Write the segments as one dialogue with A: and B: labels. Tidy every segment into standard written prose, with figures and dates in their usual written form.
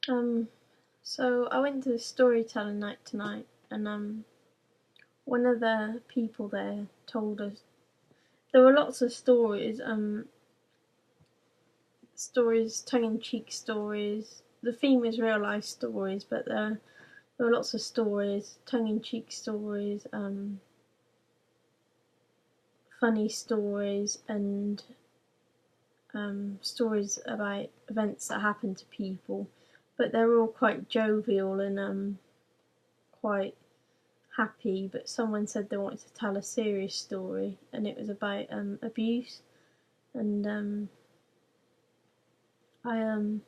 A: Um, so I went to the storytelling night tonight, and one of the people there told us there were lots of stories, tongue-in-cheek stories. The theme is real life stories, but there were lots of stories, tongue-in-cheek stories, funny stories, and stories about events that happened to people. But they're all quite jovial and quite happy. But someone said they wanted to tell a serious story, and it was about abuse. And I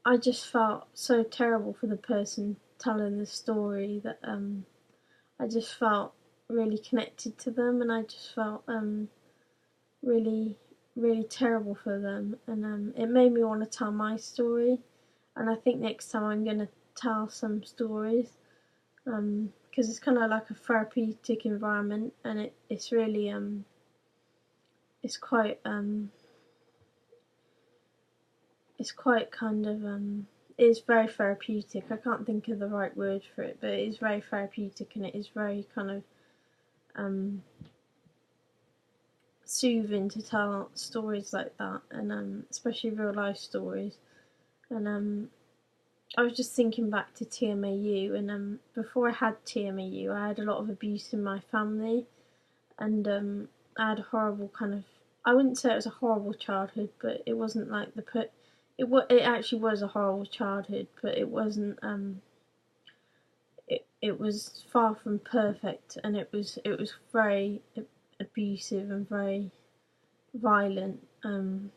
A: I just felt so terrible for the person telling the story that I just felt really connected to them, and I just felt really really terrible for them, and it made me want to tell my story. And I think next time I'm gonna tell some stories, because it's kind of like a therapeutic environment, and it's really it's quite it's quite kind of it's very therapeutic. I can't think of the right word for it, but it is very therapeutic, and it is very kind of um soothing to tell stories like that, and especially real life stories. And I was just thinking back to TMAU, and before I had TMAU, I had a lot of abuse in my family, and I had a horrible kind of. I wouldn't say it was a horrible childhood, but it wasn't like it actually was a horrible childhood, but it wasn't. It was far from perfect, and it was very abusive and very violent. I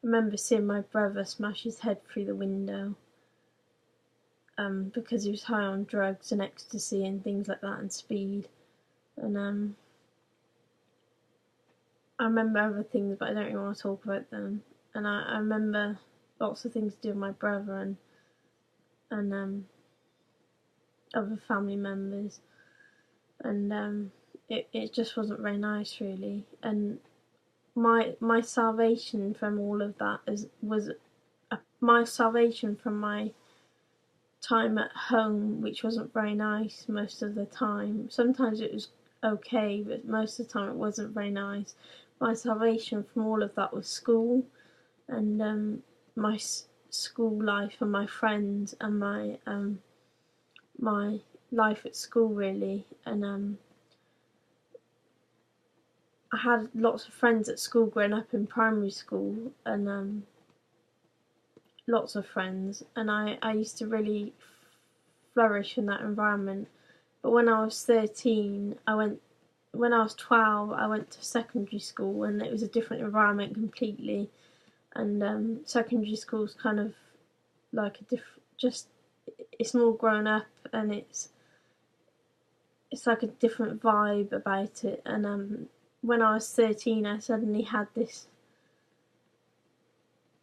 A: remember seeing my brother smash his head through the window because he was high on drugs and ecstasy and things like that, and speed. And I remember other things, but I don't really want to talk about them. And I remember lots of things to do with my brother and other family members, and it just wasn't very nice, really. And my salvation from all of that was my salvation from my time at home, which wasn't very nice most of the time. Sometimes it was okay, but most of the time it wasn't very nice. My salvation from all of that was school, and my school life, and my friends, and my life at school, really. And I had lots of friends at school growing up in primary school, and lots of friends, and I used to really flourish in that environment. But when I was 13, when I was 12, I went to secondary school, and it was a different environment completely. And secondary school's kind of like it's more grown up, and it's like a different vibe about it. And when I was 13, I suddenly had this.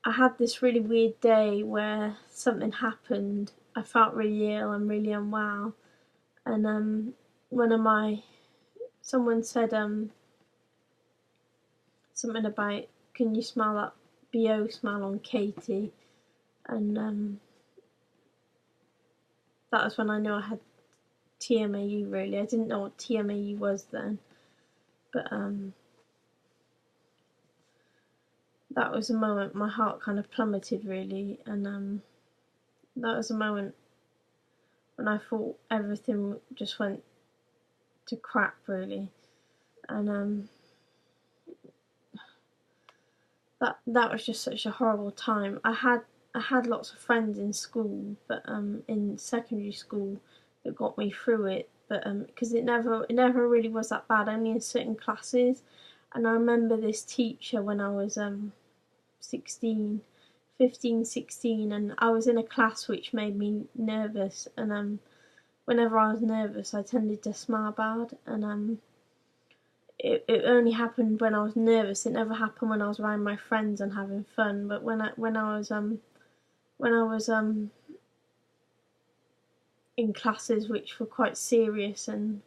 A: I had this really weird day where something happened. I felt really ill and really unwell, and one of my someone said something about, can you smell that BO smell on Katie? And that was when I knew I had TMAU, really. I didn't know what TMAU was then, but that was a moment my heart kind of plummeted, really. And that was a moment when I thought everything just went to crap, really. And that was just such a horrible time. I had lots of friends in school, but in secondary school, that got me through it. But because it never really was that bad, only in certain classes. And I remember this teacher when I was 16, 15, 16, and I was in a class which made me nervous. And whenever I was nervous, I tended to smell bad, and it only happened when I was nervous. It never happened when I was around my friends and having fun. But when I was in classes which were quite serious, and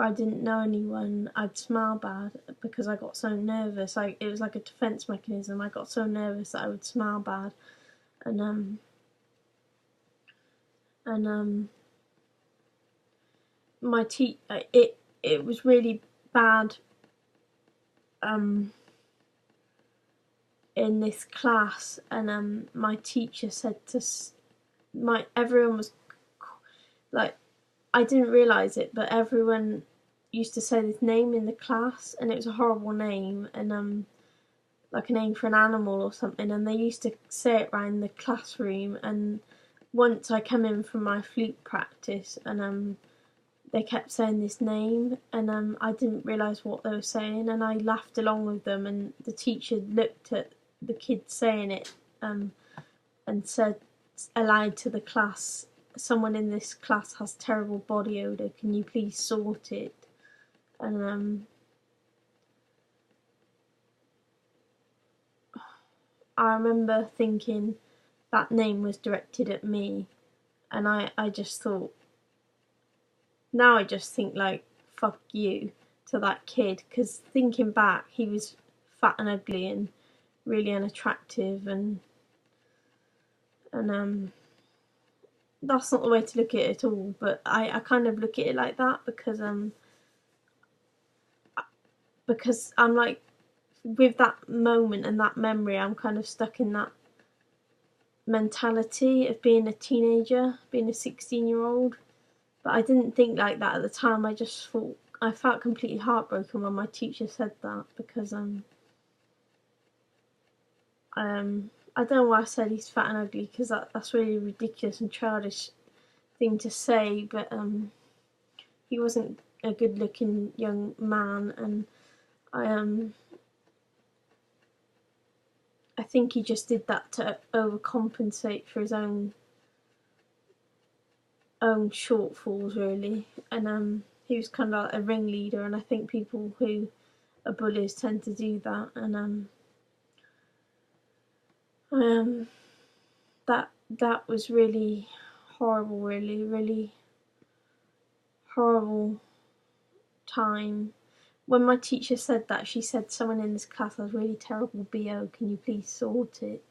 A: where I didn't know anyone, I'd smile bad because I got so nervous. It was like a defense mechanism. I got so nervous that I would smile bad, and my it was really bad in this class, and my teacher said to everyone was like, I didn't realise it, but everyone used to say this name in the class, and it was a horrible name, and like a name for an animal or something, and they used to say it around the classroom. And once I came in from my flute practice, and they kept saying this name, and I didn't realise what they were saying, and I laughed along with them, and the teacher looked at the kids saying it, and said aloud to the class, "Someone in this class has terrible body odour, can you please sort it?" And I remember thinking that name was directed at me, and I just thought, now I just think like, fuck you to that kid, because thinking back, he was fat and ugly and really unattractive, and that's not the way to look at it at all, but I kind of look at it like that because I'm like, with that moment and that memory, I'm kind of stuck in that mentality of being a teenager, being a 16-year-old. But I didn't think like that at the time. I just thought, I felt completely heartbroken when my teacher said that, because I don't know why I said he's fat and ugly, because that's really ridiculous and childish thing to say, but he wasn't a good looking young man, and I think he just did that to overcompensate for his own shortfalls, really. And he was kind of like a ringleader, and I think people who are bullies tend to do that. And that was really horrible, really horrible time. When my teacher said that, she said, "Someone in this class has really terrible BO, can you please sort it?"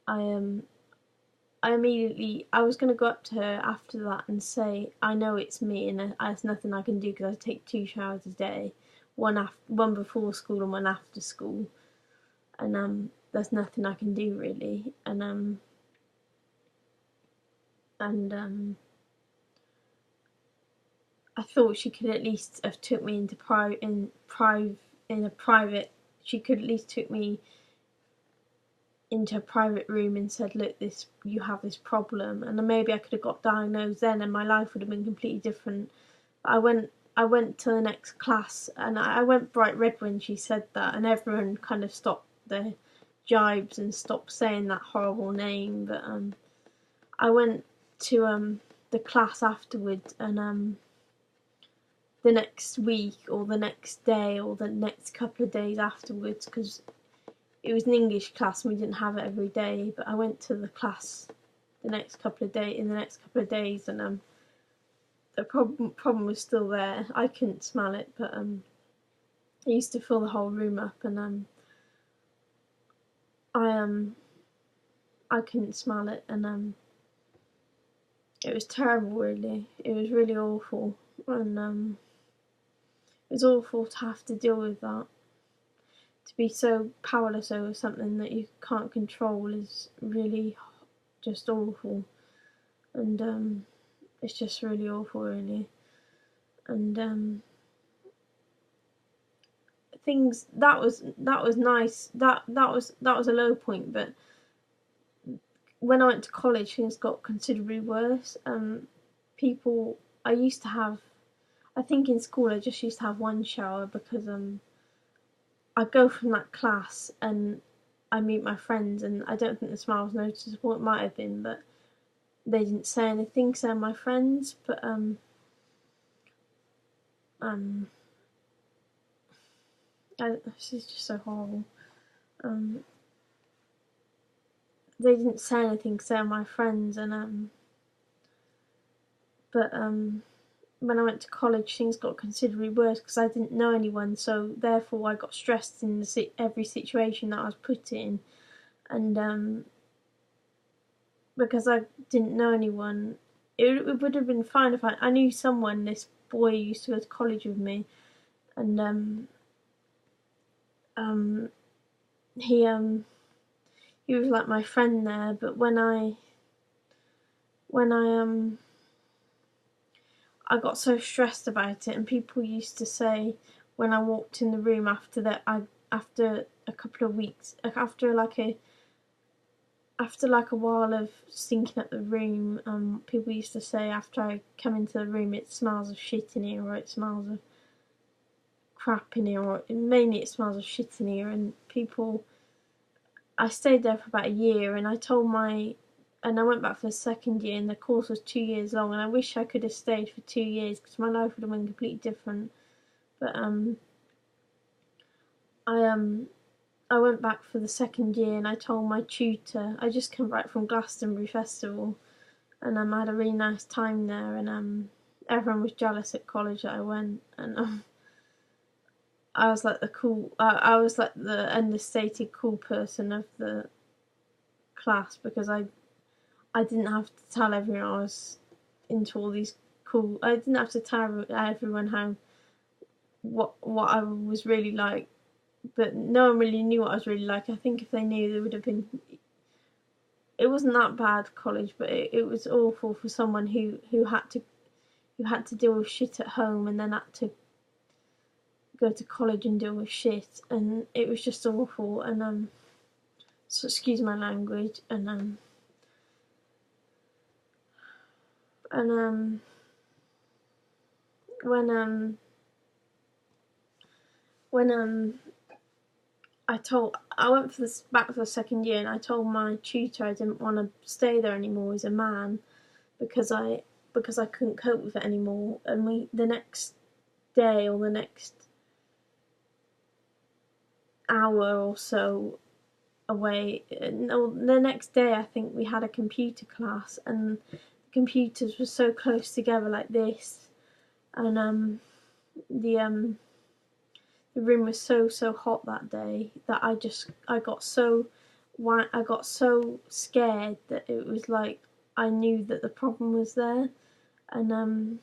A: I immediately, I was going to go up to her after that and say, "I know it's me, and there's nothing I can do because I take 2 showers a day, one before school and one after school, and there's nothing I can do really." And I thought she could at least have took me into a private. She could at least took me into a private room and said, "Look, you have this problem," and then maybe I could have got diagnosed then, and my life would have been completely different. But I went to the next class, and I went bright red when she said that, and everyone kind of stopped their jibes and stopped saying that horrible name. But I went to the class afterwards, and the next week or the next day or the next couple of days afterwards, because it was an English class and we didn't have it every day, but I went to the class in the next couple of days, and the problem was still there. I couldn't smell it, but it used to fill the whole room up, and I couldn't smell it, and it was terrible, really. It was really awful, and it was awful to have to deal with that. To be so powerless over something that you can't control is really just awful, and it's just really awful, really. And things that was nice. That was a low point, but when I went to college, things got considerably worse. People, I used to have, I think in school I just used to have one shower, because I'd go from that class and I meet my friends, and I don't think the smell was noticeable. It might have been, but they didn't say anything, so my friends, but this is just so horrible. They didn't say anything, so my friends, and but when I went to college, things got considerably worse because I didn't know anyone. So therefore, I got stressed in every situation that I was put in, and because I didn't know anyone, it would have been fine if I knew someone. This boy used to go to college with me, and um, he was like my friend there. But when I got so stressed about it, and people used to say when I walked in the room after that, after a couple of weeks, after like a while of stinking up the room, people used to say after I come into the room, it smells of shit in here, or it smells of crap in here, or mainly it smells of shit in here. And I stayed there for about a year, and I went back for the second year, and the course was 2 years long, and I wish I could have stayed for 2 years because my life would have been completely different. But I went back for the second year, and I told my tutor, I just come back from Glastonbury Festival, and I had a really nice time there, and everyone was jealous at college that I went, and I was like I was like the understated cool person of the class because I didn't have to tell everyone I was into all these cool. I didn't have to tell everyone how what I was really like, but no one really knew what I was really like. I think if they knew, they would have been. It wasn't that bad college, but it was awful for someone who had to deal with shit at home and then had to go to college and deal with shit, and it was just awful. And so excuse my language, and when I went back for the second year, and I told my tutor I didn't want to stay there anymore as a man because I couldn't cope with it anymore. And the next day or the next hour or so away, no, the next day I think we had a computer class, and the computers were so close together like this, and the room was so hot that day that I got so scared that it was like I knew that the problem was there. And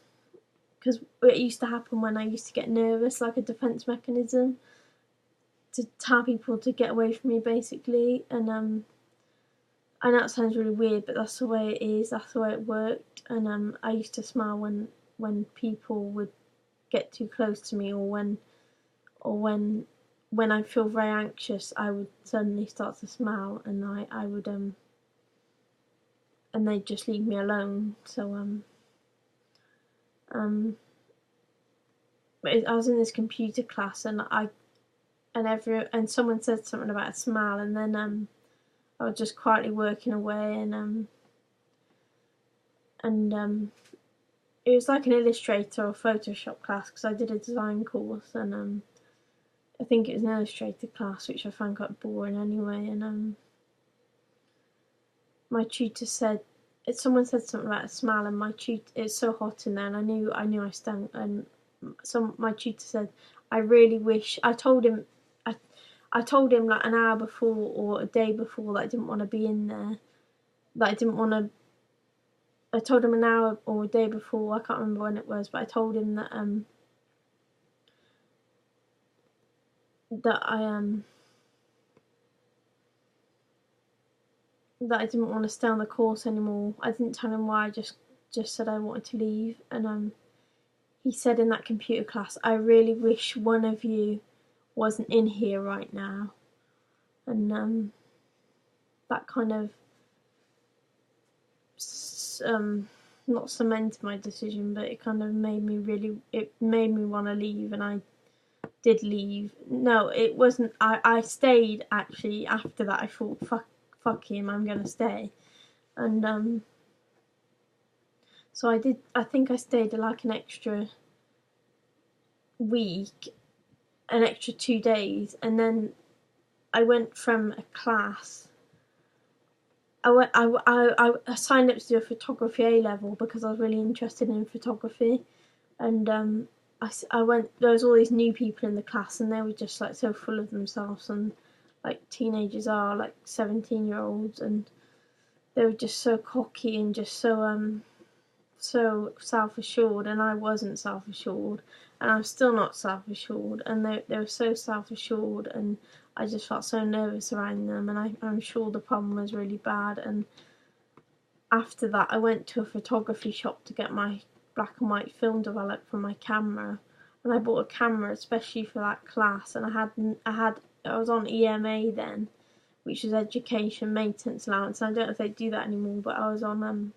A: because it used to happen when I used to get nervous, like a defense mechanism to tell people to get away from me, basically. And I know it sounds really weird, but that's the way it is. That's the way it worked. And I used to smile when people would get too close to me, or when I feel very anxious, I would suddenly start to smile, and I would and they'd just leave me alone. So I was in this computer class, and someone said something about a smile, and then I was just quietly working away, and it was like an Illustrator or Photoshop class because I did a design course, and I think it was an Illustrator class, which I found quite boring anyway. And my tutor said, someone said something about a smile, and my tutor, it's so hot in there, and I knew I stank. And my tutor said, I really wish. I told him like an hour before or a day before that I didn't want to be in there. That I didn't want to. I told him an hour or a day before. I can't remember when it was, but I told him that that I didn't want to stay on the course anymore. I didn't tell him why. I just said I wanted to leave. And he said in that computer class, I really wish one of you wasn't in here right now. And that kind of not cemented my decision, but it kind of made me want to leave, and I did leave. No, it wasn't. I stayed actually after that. I thought, fuck him, I'm gonna stay. And so I did. I think I stayed like an extra week, an extra 2 days, and then I went from a class. I signed up to do a photography A level because I was really interested in photography, and I went. There was all these new people in the class, and they were just like so full of themselves, and like teenagers are, like 17-year-olds, and they were just so cocky and just so self-assured, and I wasn't self-assured, and I'm still not self-assured, and they were so self-assured, and I just felt so nervous around them, and I'm sure the problem was really bad. And after that I went to a photography shop to get my black and white film developed for my camera, and I bought a camera especially for that class, and I was on EMA then, which was education maintenance allowance. I don't know if they do that anymore, but I was on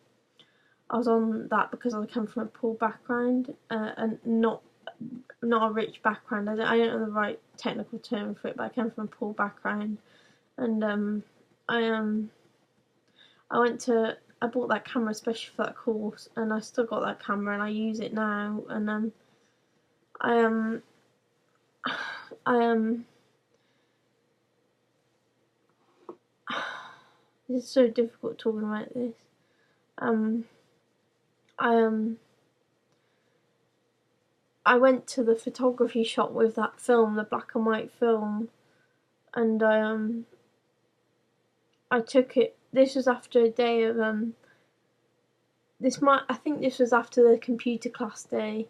A: that because I come from a poor background, and not a rich background. I don't know the right technical term for it, but I come from a poor background, and I bought that camera especially for that course, and I still got that camera and I use it now, and this is so difficult talking about this. I went to the photography shop with that film, the black and white film, and I took it. This was after a day of I think this was after the computer class day.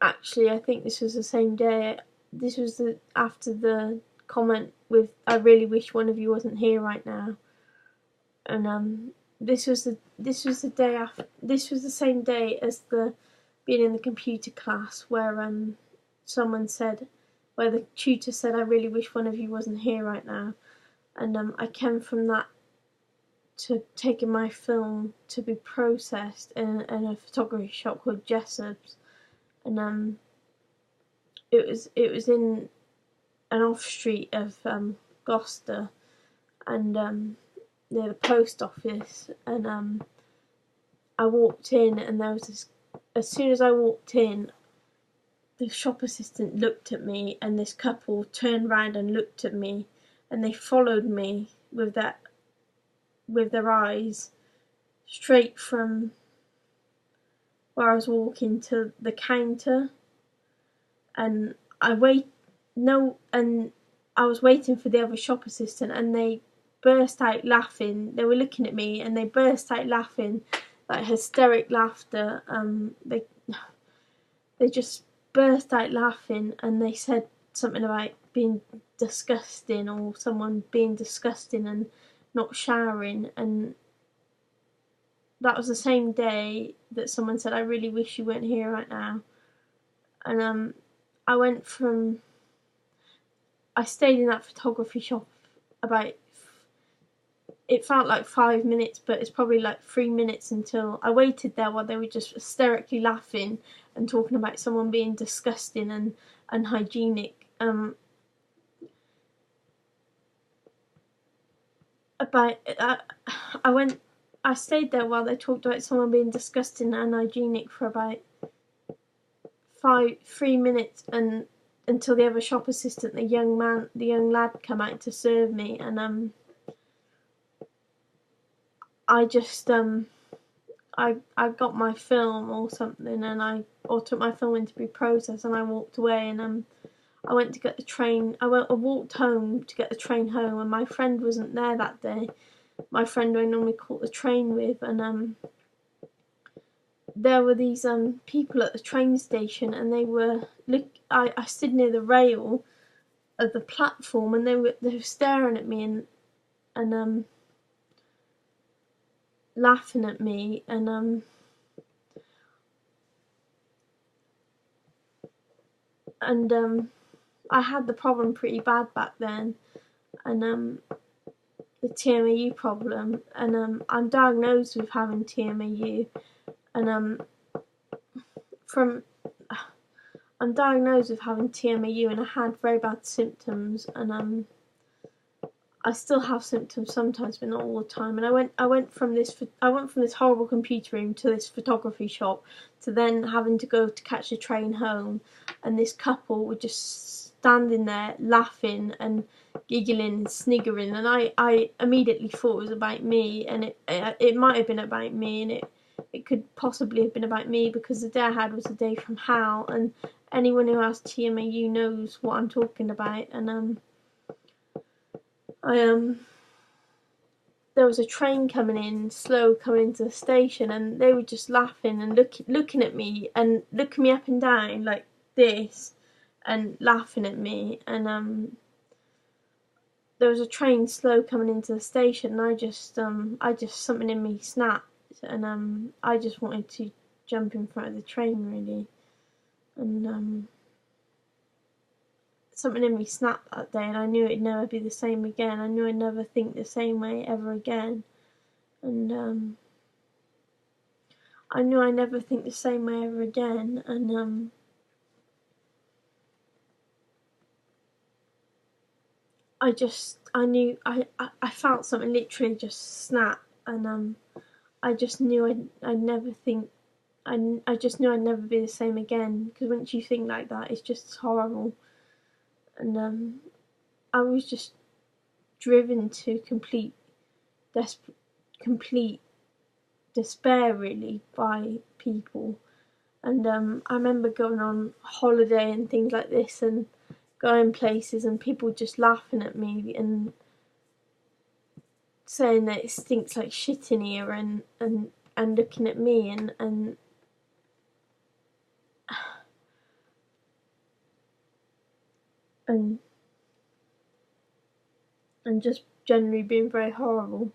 A: Actually, I think this was the same day. This was after the comment with "I really wish one of you wasn't here right now," and this was the day after. This was the same day as the being in the computer class where someone said, where the tutor said, "I really wish one of you wasn't here right now," and I came from that to taking my film to be processed in a photography shop called Jessop's, and it was in an off street of Gloucester, and near the post office, and I walked in, and there was this. As soon as I walked in, the shop assistant looked at me, and this couple turned round and looked at me, and they followed me with their eyes straight from where I was walking to the counter, and I was waiting for the other shop assistant, and they burst out laughing. They were looking at me, and they burst out laughing, like hysteric laughter. They just burst out laughing, and they said something about being disgusting, or someone being disgusting and not showering. And that was the same day that someone said, "I really wish you weren't here right now." And I stayed in that photography shop about, it felt like 5 minutes, but it's probably like 3 minutes until I waited there while they were just hysterically laughing and talking about someone being disgusting and unhygienic. I stayed there while they talked about someone being disgusting and unhygienic for about 3 minutes, and until the other shop assistant, the young lad, come out to serve me, and I just I got my film or something, and or took my film in to be processed, and I walked away, and I went to get the train. I walked home to get the train home, and my friend wasn't there that day. My friend who I normally caught the train with, and there were these people at the train station, and they were I stood near the rail of the platform, and they were staring at me and laughing at me, and I had the problem pretty bad back then, and the TMAU problem, and I'm diagnosed with having TMAU, and I'm diagnosed with having TMAU, and I had very bad symptoms, and I still have symptoms sometimes, but not all the time. And I went from this horrible computer room to this photography shop, to then having to go to catch a train home, and this couple were just standing there laughing and giggling and sniggering, and I immediately thought it was about me, and it might have been about me, and it could possibly have been about me, because the day I had was a day from hell, and anyone who has TMAU knows what I'm talking about. And there was a train coming in, slow, coming into the station, and they were just laughing and looking at me and looking me up and down like this, and laughing at me. And there was a train slow coming into the station, and I just something in me snapped, and I just wanted to jump in front of the train really, and something in me snapped that day, and I knew it'd never be the same again. I knew I'd never think the same way ever again, and I knew I'd never think the same way ever again, and I knew I felt something literally just snap, and I just knew I'd never think. I just knew I'd never be the same again, because once you think like that, it's just horrible. And I was just driven to complete despair really by people. And I remember going on holiday and things like this, and going places, and people just laughing at me and saying that it stinks like shit in here, and looking at me and just generally being very horrible.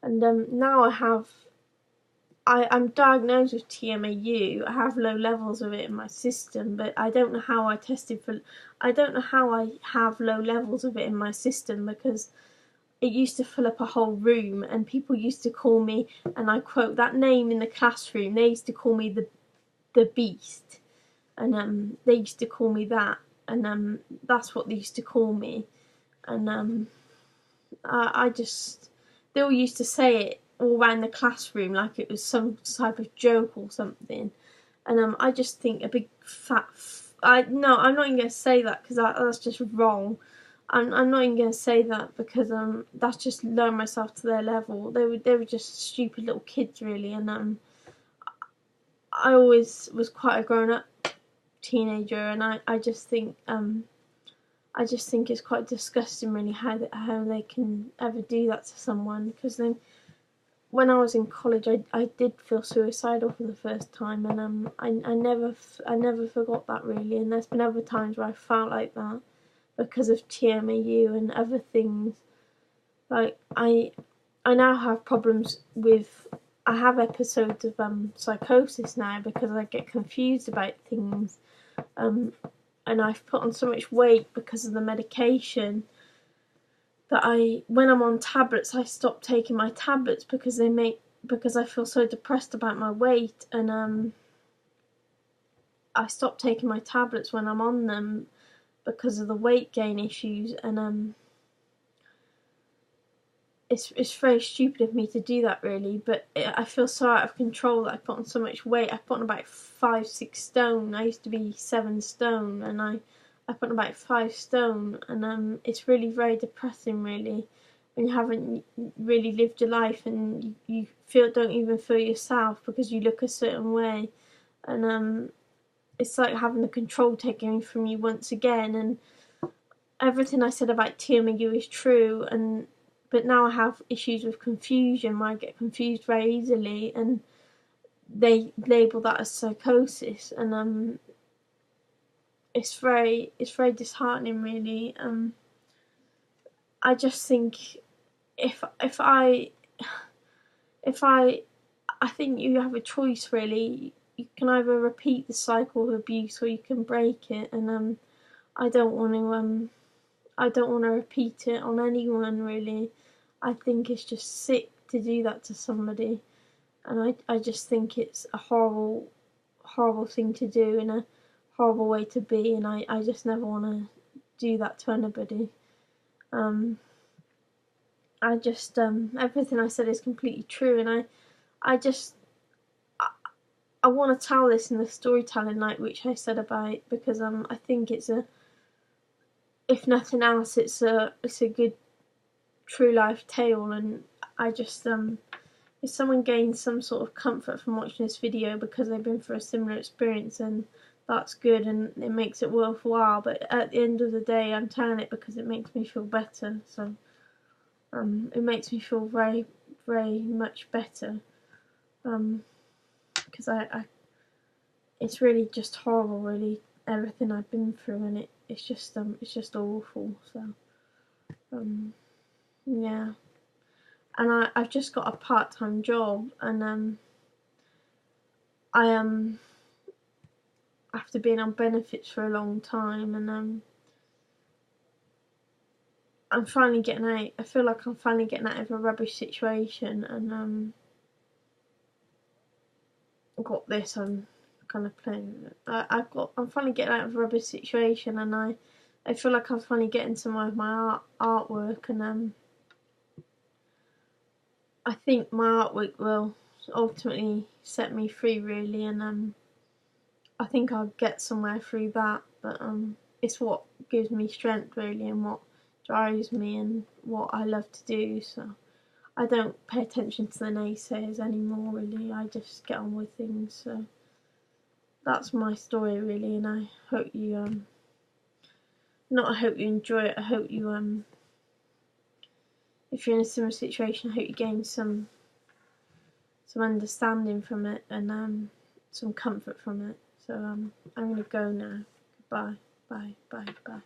A: And now I'm diagnosed with TMAU. I have low levels of it in my system, but I don't know how I don't know how I have low levels of it in my system, because it used to fill up a whole room, and people used to call me, and I quote, that name in the classroom, they used to call me the beast, and they used to call me that, and that's what they used to call me. And I just, they all used to say it all around the classroom like it was some type of joke or something. And I just think a big fat no, I'm not even going to say that, because that's just wrong. I'm not even going to say that, because that's just lowering myself to their level. They were just stupid little kids really. And I always was quite a grown up teenager, and I just think it's quite disgusting really how they can ever do that to someone. Because then when I was in college, I did feel suicidal for the first time, and I never forgot that really. And there's been other times where I felt like that because of TMAU and other things. Like I now have problems with, I have episodes of psychosis now, because I get confused about things, and I've put on so much weight because of the medication that when I'm on tablets, I stop taking my tablets because I feel so depressed about my weight, and I stop taking my tablets when I'm on them because of the weight gain issues. And it's very stupid of me to do that really, but I feel so out of control that I put on so much weight. I put on about 5-6 stone. I used to be 7 stone, and I put on about 5 stone, and it's really very depressing really, when you haven't really lived your life, and you don't even feel yourself because you look a certain way. And it's like having the control taken from you once again. And everything I said about TMAU is true, but now I have issues with confusion, where I get confused very easily, and they label that as psychosis. And it's very disheartening really. I just think I think you have a choice really. You can either repeat the cycle of abuse, or you can break it. And I don't want to repeat it on anyone really. I think it's just sick to do that to somebody, and I just think it's a horrible thing to do, and a horrible way to be, and I just never want to do that to anybody. I just everything I said is completely true, and I want to tell this in the storytelling night, which I said about, because I think it's if nothing else, it's a good true life tale. And I just if someone gains some sort of comfort from watching this video because they've been through a similar experience, then that's good and it makes it worthwhile. But at the end of the day, I'm telling it because it makes me feel better. So it makes me feel very, very much better. Because it's really just horrible, really, everything I've been through, and it's just awful. So yeah. And I've just got a part-time job, and after being on benefits for a long time, and I'm finally getting out. I feel like I'm finally getting out of a rubbish situation, and I've got this. I'm kind of playing. I'm finally getting out of a rubbish situation, and I feel like I'm finally getting somewhere with my artwork, and I think my artwork will ultimately set me free, really, and I think I'll get somewhere through that. But it's what gives me strength, really, and what drives me, and what I love to do. So I don't pay attention to the naysayers anymore, really. I just get on with things. So that's my story, really, and I hope you I hope you enjoy it. I hope you if you're in a similar situation, I hope you gain some understanding from it, and some comfort from it. So I'm going to go now. Goodbye. Bye. Bye. Bye.